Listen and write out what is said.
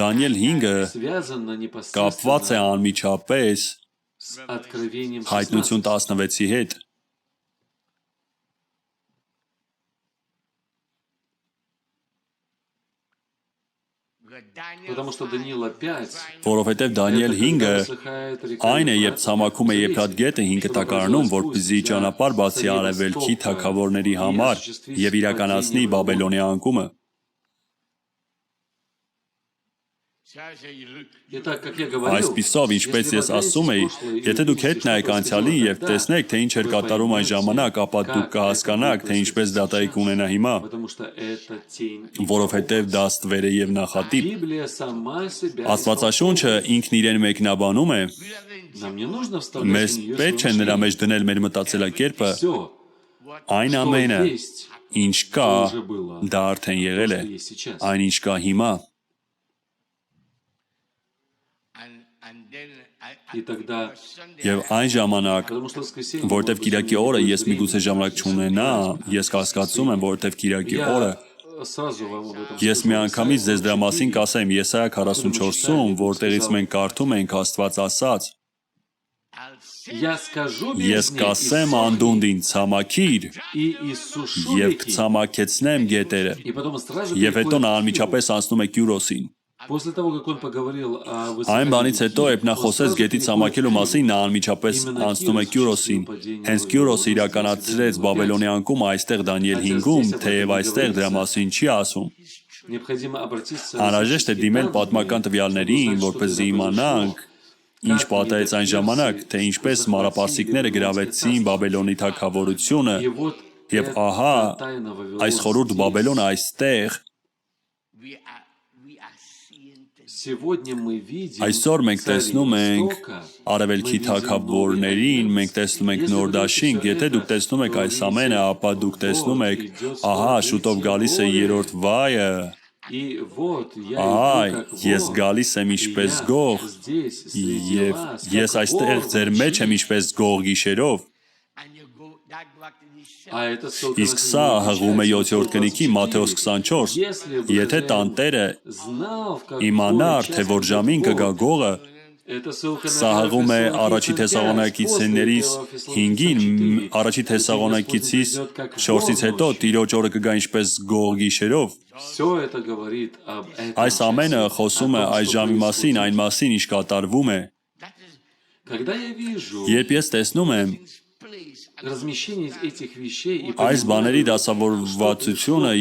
Դանիել 5-ը связано կապված է непосредственно անմիջապես с Откровением Հայտնություն 16. 16-ի հետ, Потому что Даниила 5 որովհետև Դանիել 5-ը высыхает река այն է, երբ Ефрат. ցամաքում է Եփրատ գետը 5 տակարանում, որպեսզի ճանապարհ բացի արևելքի թագավորների համար եւ իրականացնի Բաբելոնի անկումը։ Итак, как я говорил, Այսպիսով, ինչպես ես ասում էի, եթե դուք հետ նայեք անցյալին եւ տեսնեք, թե ինչ էր կատարում այն ժամանակ, ապա դուք կհասկանաք, թե ինչպես դատայի կունենա հիմա, потому что это тень. որովհետև դա ստվեր է եւ նախատիպ։ Библия сама себя Աստվածաշունչը ինքն իրեն մեկնաբանում է, Нам не нужно вставлять մեզ в нее պետք չէ նրա մեջ դնել մեր մտածելակերպը, все, այն что ամենը, есть, ինչ կա, что уже было, դա արդեն եղել է, что есть сейчас. այն ինչ կա հիմա։ И тогда, Եվ այն ժամանակ, потому что воскресенье որտեվ может быть Կիրակի у меня օրը не ես будет միգուցե времени, ժամանակ չունենա, ես կասկածում եմ, որտեվ Կիրակի օրը я сразу вам об этом ես միանգամից ձեզ դրա մասին կասեմ Եսայա 44-ում, որտեղից մենք կարդում ենք Աստված ասաց. Я скажу Ես бездне, կասեմ иссохни, անդունդին ցամաքիր и иссушу եւ реки. կցամաքեցնեմ գետերը։ И потом сразу Եվ հետո переходит նա к անմիջապես անցնում է Կյուրոսին։ Киру. После того, как он поговорил о Այն բանից հետո, երբ նա он խոսեց сразу գետի переходит ցամաքելու к մասին, Киру. նա անմիջապես անցնում է Կյուրոսին։ Հենց Կյուրոսը իրականացրեց Բաբելոնի անկումը այստեղ Դանիել 5-ում, թեև այստեղ դրա մասին չի ասում։ Необходимо обратиться Անհրաժեշտ է դիմել պատմական տվյալներին, որպեսզի իմանանք, ինչ պատահեց այն ժամանակ, թե ինչպես մարապարսիկները գրավեցին Բաբելոնի թագավորությունը, И вот եւ эта ահա тайна այս խորհուրդ Բաբելոնը այստեղ Сегодня мы видим այսօր մենք царей տեսնում ենք Востока, արևելքի мы видим թագավորներին, новый մենք տեսնում ենք Если նոր вы դաշինք, видите եթե դուք это, տեսնում եք то այս видите, ամենը, ապա դուք տեսնում եք, ահա շուտով գալիս է երրորդ վայը, И вот я ահա иду как ես вор, գալիս եմ и ինչպես я գող, здесь среди եւ вас, ես как այստեղ вор ձեր մեջ եմ ночи. ինչպես գող гիշերով, А это ссылка իսկ на սա հղում է 7-րդ կնիքի Մատթեոս 24, Если бы եթե хозяин տանտերը знал, в какой իմանար, թե час որ придет ժամին կգա вор, գողը, это ссылка на սա հղում է առաջի Թեսաղոնակիցներից 5-ին, առաջի Թեսաղոնակիցից 4-ից հետո Տիրոջ օրը կգա ինչպես գող գիշերով։ Все это говорит об этом Այս ամենը часе, խոսում է о том, այս что ժամի մասին, происходит. այն մասին, ինչ կատարվում է։ Когда я вижу Երբ ես տեսնում եմ размещение этих вещей и այս բաների понимаю, դասավորվածությունը